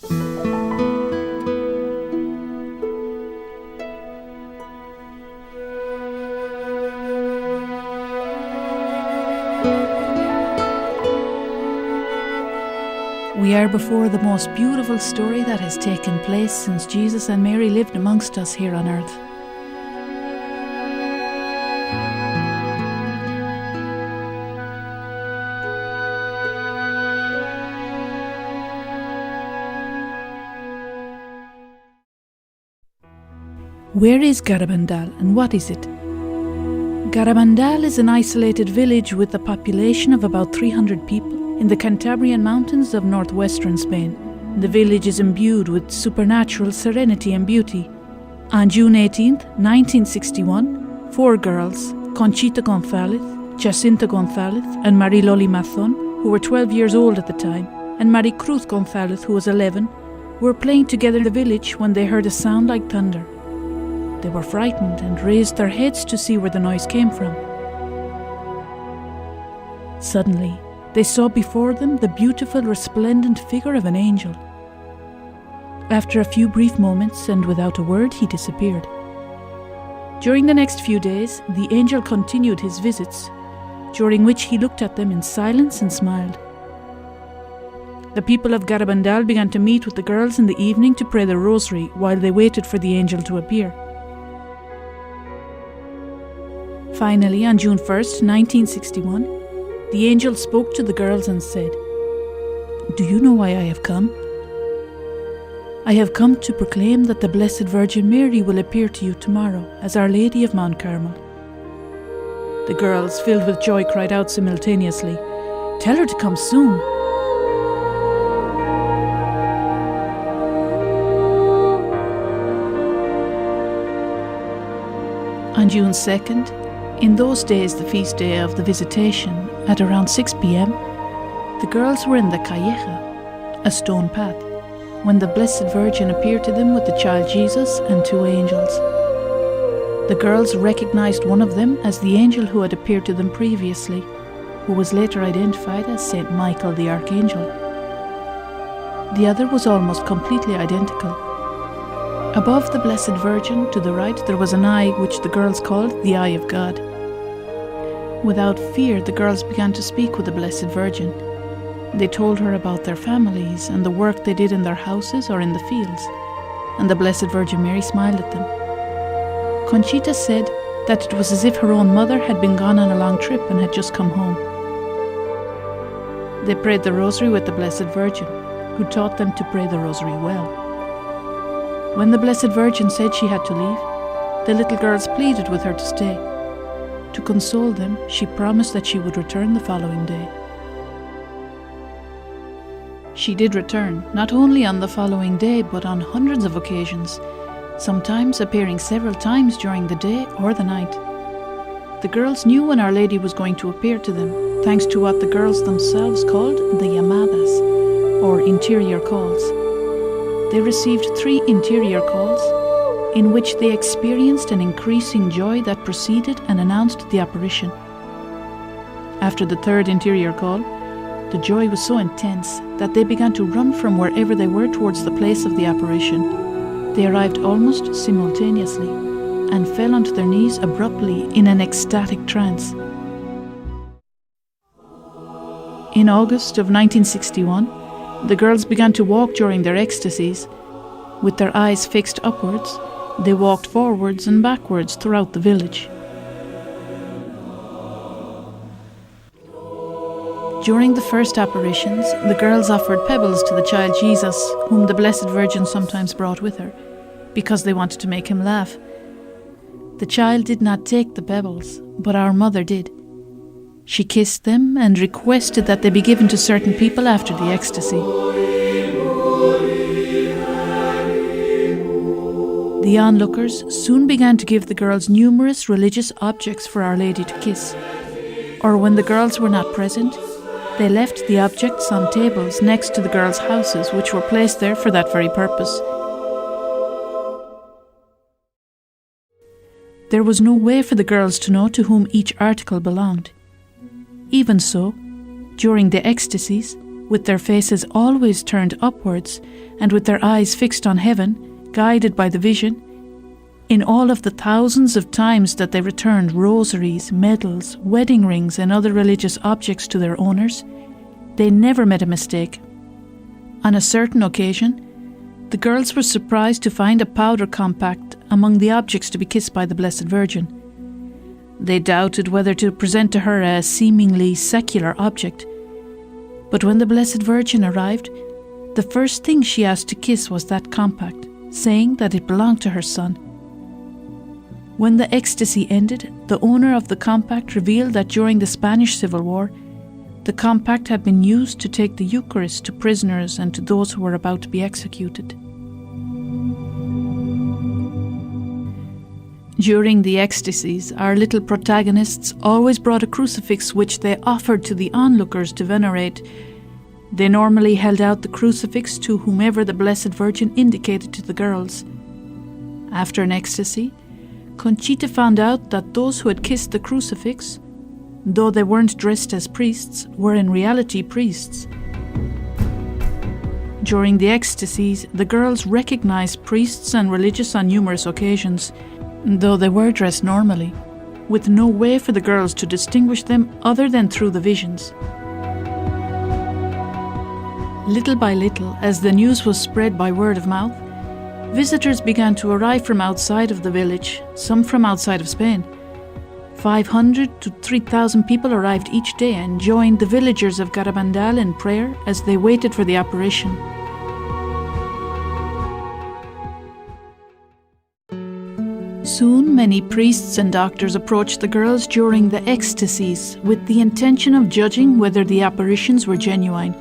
We are before the most beautiful story that has taken place since Jesus and Mary lived amongst us here on earth. Where is Garabandal and what is it? Garabandal is an isolated village with a population of about 300 people in the Cantabrian mountains of northwestern Spain. The village is imbued with supernatural serenity and beauty. On June 18, 1961, 4 girls, Conchita González, Jacinta González and Mariloli Mazón, who were 12 years old at the time, and Maricruz González, who was 11, were playing together in the village when they heard a sound like thunder. They were frightened and raised their heads to see where the noise came from. Suddenly, they saw before them the beautiful, resplendent figure of an angel. After a few brief moments and without a word, he disappeared. During the next few days, the angel continued his visits, during which he looked at them in silence and smiled. The people of Garabandal began to meet with the girls in the evening to pray the rosary while they waited for the angel to appear. Finally, on June 1st, 1961, the angel spoke to the girls and said, "Do you know why I have come? I have come to proclaim that the Blessed Virgin Mary will appear to you tomorrow as Our Lady of Mount Carmel." The girls, filled with joy, cried out simultaneously, "Tell her to come soon." On June 2nd, in those days the feast day of the Visitation, at around 6 p.m, the girls were in the Calleja, a stone path, when the Blessed Virgin appeared to them with the child Jesus and 2 angels. The girls recognized one of them as the angel who had appeared to them previously, who was later identified as Saint Michael the Archangel. The other was almost completely identical. Above the Blessed Virgin, to the right, there was an eye which the girls called the Eye of God. Without fear, the girls began to speak with the Blessed Virgin. They told her about their families and the work they did in their houses or in the fields, and the Blessed Virgin Mary smiled at them. Conchita said that it was as if her own mother had been gone on a long trip and had just come home. They prayed the rosary with the Blessed Virgin, who taught them to pray the rosary well. When the Blessed Virgin said she had to leave, the little girls pleaded with her to stay. To console them, she promised that she would return the following day. She did return, not only on the following day, but on hundreds of occasions, sometimes appearing several times during the day or the night. The girls knew when Our Lady was going to appear to them, thanks to what the girls themselves called the llamadas, or interior calls. They received 3 interior calls, in which they experienced an increasing joy that preceded and announced the apparition. After the 3rd interior call, the joy was so intense that they began to run from wherever they were towards the place of the apparition. They arrived almost simultaneously and fell onto their knees abruptly in an ecstatic trance. In August of 1961, the girls began to walk during their ecstasies. With their eyes fixed upwards, they walked forwards and backwards throughout the village. During the first apparitions, the girls offered pebbles to the child Jesus, whom the Blessed Virgin sometimes brought with her, because they wanted to make him laugh. The child did not take the pebbles, but our mother did. She kissed them and requested that they be given to certain people after the ecstasy. The onlookers soon began to give the girls numerous religious objects for Our Lady to kiss. Or when the girls were not present, they left the objects on tables next to the girls' houses, which were placed there for that very purpose. There was no way for the girls to know to whom each article belonged. Even so, during the ecstasies, with their faces always turned upwards and with their eyes fixed on heaven, guided by the vision. In all of the thousands of times that they returned rosaries, medals, wedding rings and other religious objects to their owners, they never made a mistake. On a certain occasion, the girls were surprised to find a powder compact among the objects to be kissed by the Blessed Virgin. They doubted whether to present to her a seemingly secular object, but when the Blessed Virgin arrived, the first thing she asked to kiss was that compact, saying that it belonged to her son. When the ecstasy ended, the owner of the compact revealed that during the Spanish Civil War, the compact had been used to take the Eucharist to prisoners and to those who were about to be executed. During the ecstasies, our little protagonists always brought a crucifix which they offered to the onlookers to venerate. They normally held out the crucifix to whomever the Blessed Virgin indicated to the girls. After an ecstasy, Conchita found out that those who had kissed the crucifix, though they weren't dressed as priests, were in reality priests. During the ecstasies, the girls recognized priests and religious on numerous occasions, though they were dressed normally, with no way for the girls to distinguish them other than through the visions. Little by little, as the news was spread by word of mouth, visitors began to arrive from outside of the village, some from outside of Spain. 500 to 3,000 people arrived each day and joined the villagers of Garabandal in prayer as they waited for the apparition. Soon, many priests and doctors approached the girls during the ecstasies with the intention of judging whether the apparitions were genuine.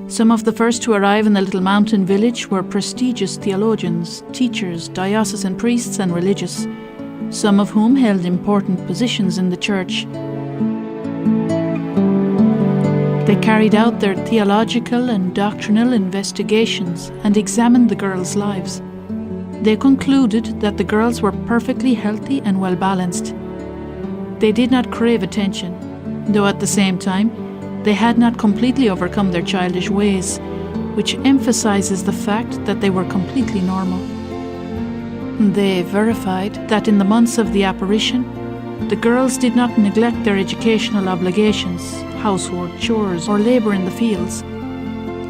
Some of the first to arrive in the little mountain village were prestigious theologians, teachers, diocesan priests and religious, some of whom held important positions in the church. They carried out their theological and doctrinal investigations and examined the girls' lives. They concluded that the girls were perfectly healthy and well-balanced. They did not crave attention, though at the same time, they had not completely overcome their childish ways, which emphasizes the fact that they were completely normal. They verified that in the months of the apparition, the girls did not neglect their educational obligations, household chores, or labor in the fields.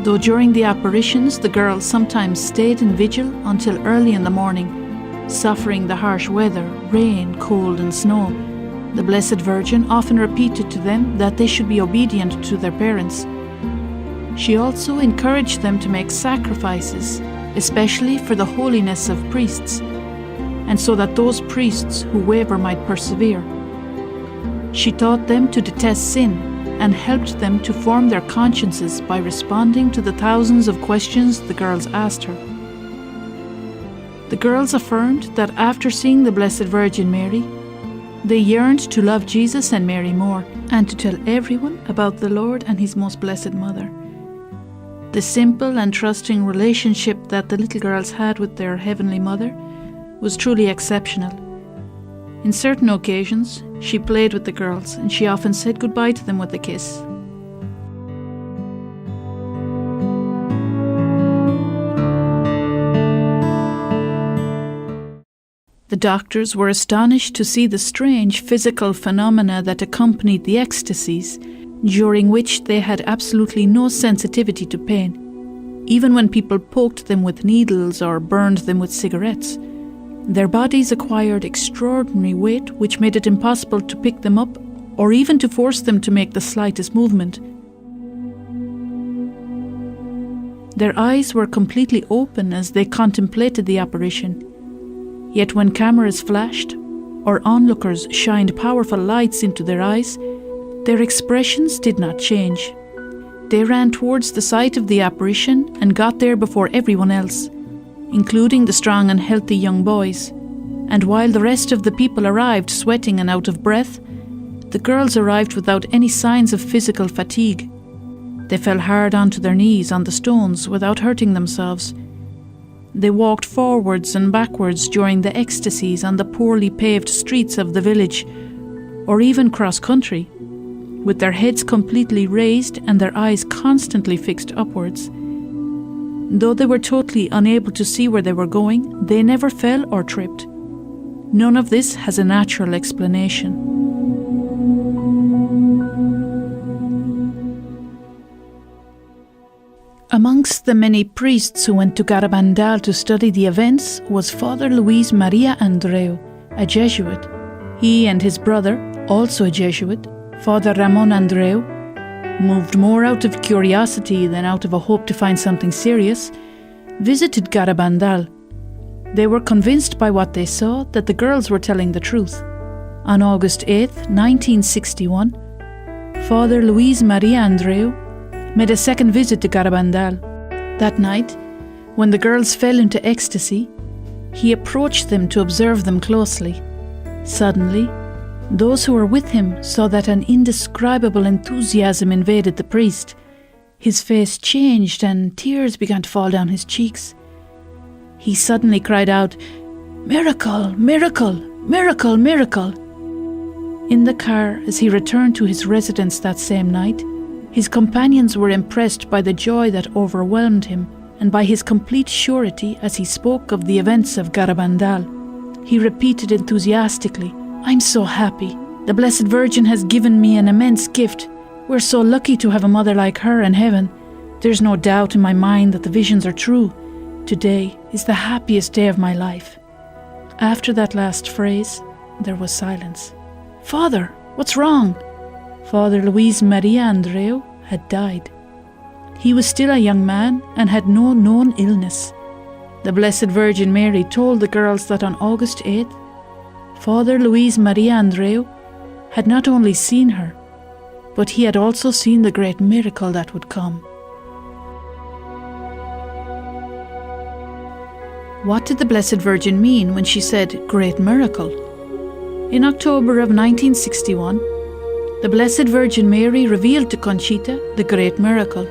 Though during the apparitions, the girls sometimes stayed in vigil until early in the morning, suffering the harsh weather, rain, cold, and snow. The Blessed Virgin often repeated to them that they should be obedient to their parents. She also encouraged them to make sacrifices, especially for the holiness of priests, and so that those priests who waver might persevere. She taught them to detest sin and helped them to form their consciences by responding to the thousands of questions the girls asked her. The girls affirmed that after seeing the Blessed Virgin Mary, they yearned to love Jesus and Mary more, and to tell everyone about the Lord and His most blessed Mother. The simple and trusting relationship that the little girls had with their Heavenly Mother was truly exceptional. In certain occasions, she played with the girls, and she often said goodbye to them with a kiss. The doctors were astonished to see the strange physical phenomena that accompanied the ecstasies, during which they had absolutely no sensitivity to pain. Even when people poked them with needles or burned them with cigarettes, their bodies acquired extraordinary weight which made it impossible to pick them up or even to force them to make the slightest movement. Their eyes were completely open as they contemplated the apparition. Yet when cameras flashed, or onlookers shined powerful lights into their eyes, their expressions did not change. They ran towards the site of the apparition and got there before everyone else, including the strong and healthy young boys. And while the rest of the people arrived sweating and out of breath, the girls arrived without any signs of physical fatigue. They fell hard onto their knees on the stones without hurting themselves. They walked forwards and backwards during the ecstasies on the poorly paved streets of the village, or even cross-country. with their heads completely raised and their eyes constantly fixed upwards. Though they were totally unable to see where they were going, they never fell or tripped. None of this has a natural explanation. Amongst the many priests who went to Garabandal to study the events was Father Luis Maria Andreu, a Jesuit. He and his brother, also a Jesuit, Father Ramon Andreu, moved more out of curiosity than out of a hope to find something serious, visited Garabandal. They were convinced by what they saw that the girls were telling the truth. On August 8, 1961, Father Luis Maria Andreu made a second visit to Garabandal. That night, when the girls fell into ecstasy, he approached them to observe them closely. Suddenly, those who were with him saw that an indescribable enthusiasm invaded the priest. His face changed and tears began to fall down his cheeks. He suddenly cried out, "Miracle, miracle, miracle, miracle!" In the car, as he returned to his residence that same night, his companions were impressed by the joy that overwhelmed him and by his complete surety as he spoke of the events of Garabandal. He repeated enthusiastically, "I'm so happy. The Blessed Virgin has given me an immense gift. We're so lucky to have a mother like her in heaven. There's no doubt in my mind that the visions are true. Today is the happiest day of my life." After that last phrase, there was silence. "Father, what's wrong?" Father Luis Maria Andreu had died. He was still a young man and had no known illness. The Blessed Virgin Mary told the girls that on August 8th, Father Luis Maria Andreu had not only seen her, but he had also seen the great miracle that would come. What did the Blessed Virgin mean when she said great miracle? In October of 1961, the Blessed Virgin Mary revealed to Conchita the great miracle.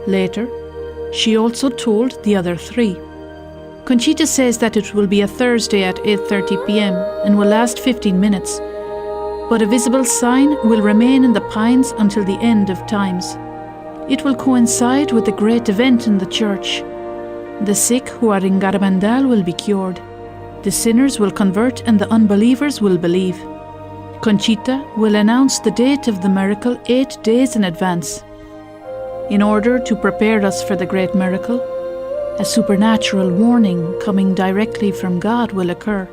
Later, she also told the other three. Conchita says that it will be a Thursday at 8:30 p.m. and will last 15 minutes, but a visible sign will remain in the pines until the end of times. It will coincide with a great event in the church. The sick who are in Garabandal will be cured. The sinners will convert and the unbelievers will believe. Conchita will announce the date of the miracle 8 days in advance. In order to prepare us for the great miracle, a supernatural warning coming directly from God will occur.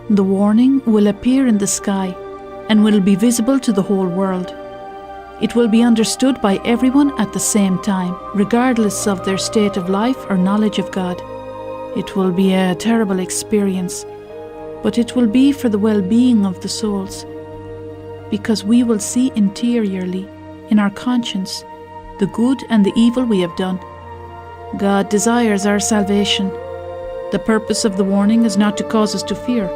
The warning will appear in the sky and will be visible to the whole world. It will be understood by everyone at the same time, regardless of their state of life or knowledge of God. It will be a terrible experience, but it will be for the well-being of the souls, because we will see interiorly, in our conscience, the good and the evil we have done. God desires our salvation. The purpose of the warning is not to cause us to fear,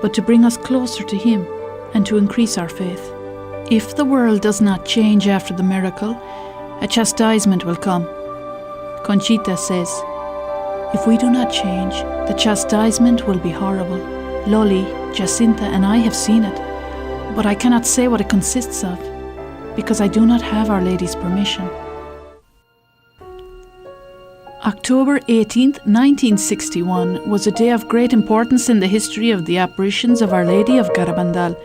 but to bring us closer to Him and to increase our faith. If the world does not change after the miracle, a chastisement will come. Conchita says, if we do not change, the chastisement will be horrible. Loli, Jacinta and I have seen it, but I cannot say what it consists of, because I do not have Our Lady's permission. October 18th, 1961 was a day of great importance in the history of the apparitions of Our Lady of Garabandal.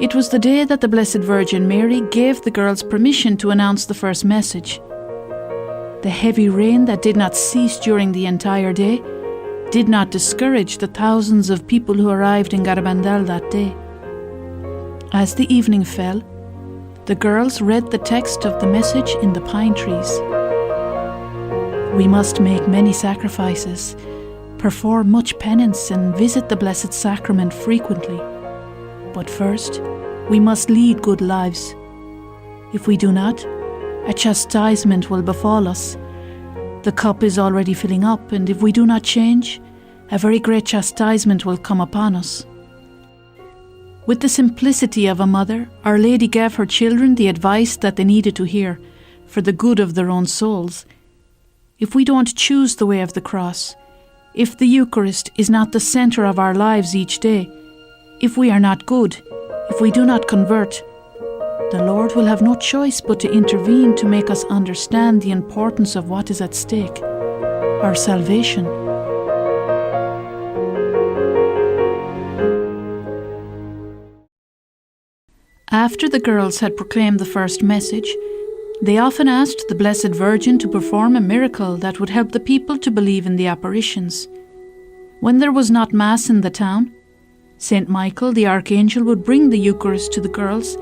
It was the day that the Blessed Virgin Mary gave the girls permission to announce the first message. The heavy rain that did not cease during the entire day did not discourage the thousands of people who arrived in Garabandal that day. As the evening fell, the girls read the text of the message in the pine trees. We must make many sacrifices, perform much penance and visit the Blessed Sacrament frequently. But first, we must lead good lives. If we do not, a chastisement will befall us. The cup is already filling up, and if we do not change, a very great chastisement will come upon us. With the simplicity of a mother, Our Lady gave her children the advice that they needed to hear for the good of their own souls. If we don't choose the way of the cross, if the Eucharist is not the centre of our lives each day, if we are not good, if we do not convert, the Lord will have no choice but to intervene to make us understand the importance of what is at stake, our salvation. After the girls had proclaimed the first message, they often asked the Blessed Virgin to perform a miracle that would help the people to believe in the apparitions. When there was not Mass in the town, Saint Michael the Archangel would bring the Eucharist to the girls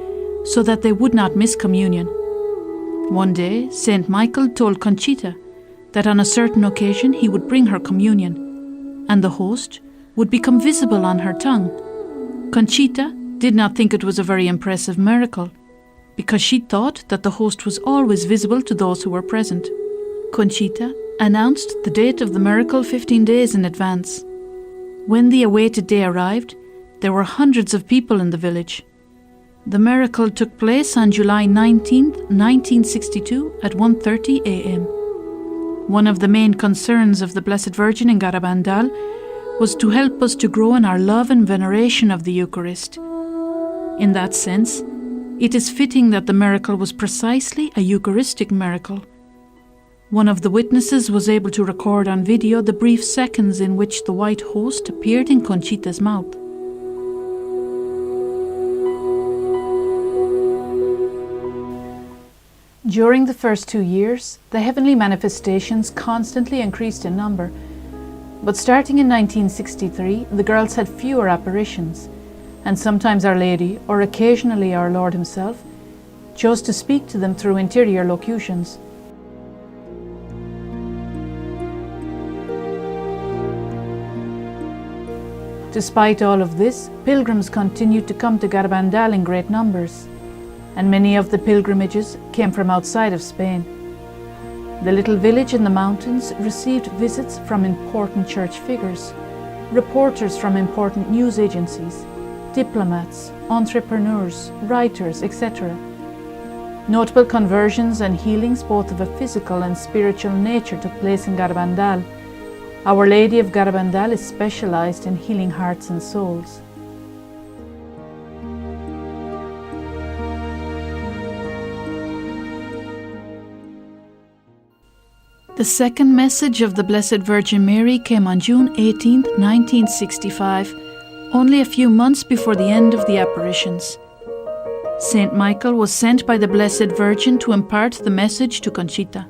so that they would not miss communion. One day, Saint Michael told Conchita that on a certain occasion he would bring her communion, and the host would become visible on her tongue. Conchita did not think it was a very impressive miracle, because she thought that the host was always visible to those who were present. Conchita announced the date of the miracle 15 days in advance. When the awaited day arrived, there were hundreds of people in the village. The miracle took place on July 19, 1962 at 1:30 a.m. One of the main concerns of the Blessed Virgin in Garabandal was to help us to grow in our love and veneration of the Eucharist. In that sense, it is fitting that the miracle was precisely a Eucharistic miracle. One of the witnesses was able to record on video the brief seconds in which the white host appeared in Conchita's mouth. During the first 2 years, the heavenly manifestations constantly increased in number, but starting in 1963, the girls had fewer apparitions, and sometimes Our Lady, or occasionally our Lord Himself, chose to speak to them through interior locutions. Despite all of this, pilgrims continued to come to Garabandal in great numbers, and many of the pilgrimages came from outside of Spain. The little village in the mountains received visits from important church figures, reporters from important news agencies, diplomats, entrepreneurs, writers, etc. Notable conversions and healings both of a physical and spiritual nature took place in Garabandal. Our Lady of Garabandal is specialized in healing hearts and souls. The second message of the Blessed Virgin Mary came on June 18, 1965, only a few months before the end of the apparitions. Saint Michael was sent by the Blessed Virgin to impart the message to Conchita.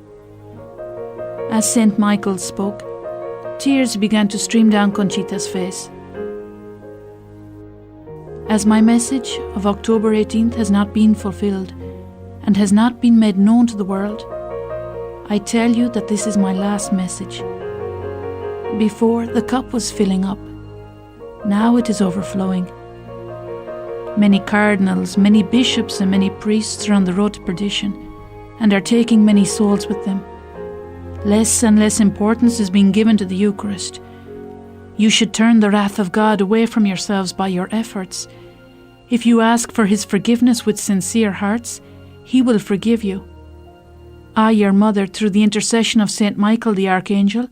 As Saint Michael spoke, tears began to stream down Conchita's face. As my message of October 18th has not been fulfilled and has not been made known to the world, I tell you that this is my last message. Before, the cup was filling up. Now it is overflowing. Many cardinals, many bishops and many priests are on the road to perdition and are taking many souls with them. Less and less importance is being given to the Eucharist. You should turn the wrath of God away from yourselves by your efforts. If you ask for His forgiveness with sincere hearts, He will forgive you. I, your mother, through the intercession of Saint Michael the Archangel,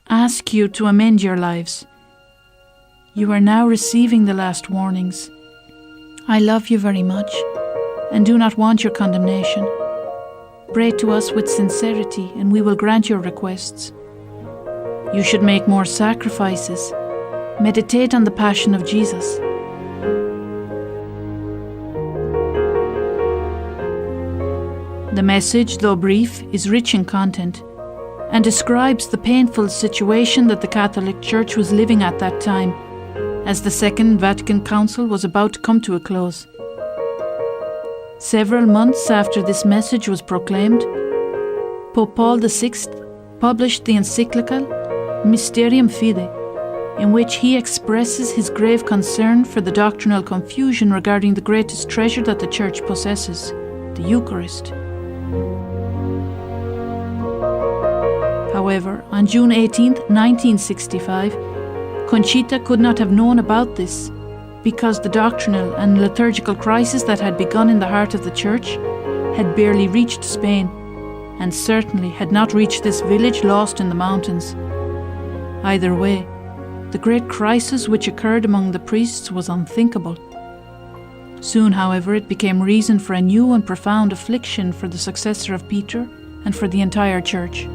ask you to amend your lives. You are now receiving the last warnings. I love you very much and do not want your condemnation. Pray to us with sincerity and we will grant your requests. You should make more sacrifices. Meditate on the Passion of Jesus. The message, though brief, is rich in content and describes the painful situation that the Catholic Church was living at that time, as the Second Vatican Council was about to come to a close. Several months after this message was proclaimed, Pope Paul VI published the encyclical Mysterium Fidei, in which he expresses his grave concern for the doctrinal confusion regarding the greatest treasure that the Church possesses, the Eucharist. However, on June 18, 1965, Conchita could not have known about this because the doctrinal and liturgical crisis that had begun in the heart of the Church had barely reached Spain, and certainly had not reached this village lost in the mountains. Either way, the great crisis which occurred among the priests was unthinkable. Soon, however, it became reason for a new and profound affliction for the successor of Peter and for the entire church.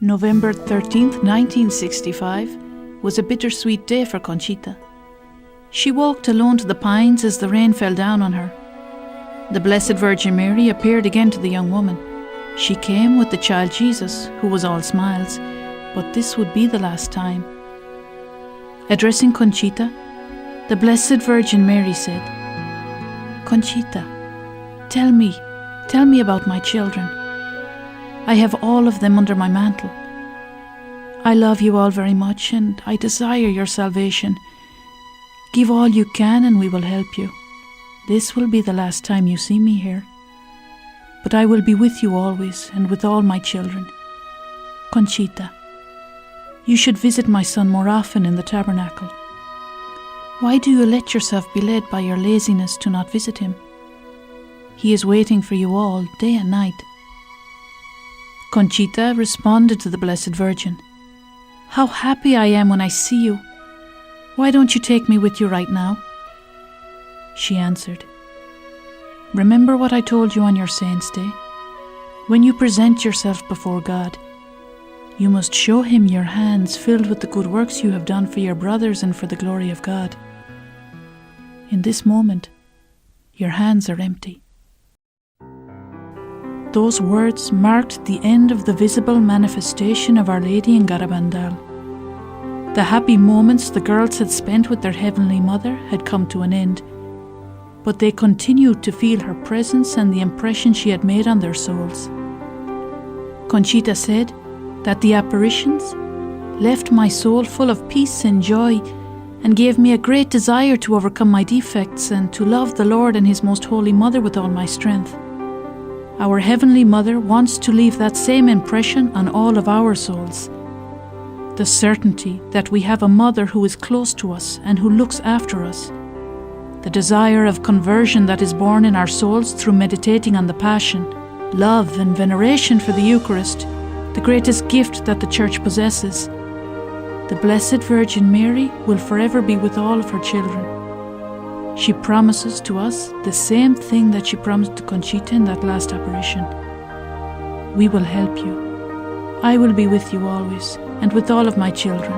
November 13th, 1965 was a bittersweet day for Conchita. She walked alone to the pines as the rain fell down on her. The Blessed Virgin Mary appeared again to the young woman. She came with the child Jesus, who was all smiles, but this would be the last time. Addressing Conchita, the Blessed Virgin Mary said, "Conchita, tell me about my children. I have all of them under my mantle. I love you all very much and I desire your salvation. Give all you can and we will help you. This will be the last time you see me here. But I will be with you always and with all my children. Conchita, you should visit my son more often in the tabernacle. Why do you let yourself be led by your laziness to not visit him? He is waiting for you all, day and night." Conchita responded to the Blessed Virgin, "How happy I am when I see you. Why don't you take me with you right now?" She answered, "Remember what I told you on your Saints' Day? When you present yourself before God, you must show him your hands filled with the good works you have done for your brothers and for the glory of God. In this moment, your hands are empty." Those words marked the end of the visible manifestation of Our Lady in Garabandal. The happy moments the girls had spent with their Heavenly Mother had come to an end, but they continued to feel her presence and the impression she had made on their souls. Conchita said that the apparitions left my soul full of peace and joy and gave me a great desire to overcome my defects and to love the Lord and His Most Holy Mother with all my strength. Our Heavenly Mother wants to leave that same impression on all of our souls. The certainty that we have a Mother who is close to us and who looks after us. The desire of conversion that is born in our souls through meditating on the Passion. Love and veneration for the Eucharist, the greatest gift that the Church possesses. The Blessed Virgin Mary will forever be with all of her children. She promises to us the same thing that she promised to Conchita in that last apparition. "We will help you. I will be with you always, and with all of my children.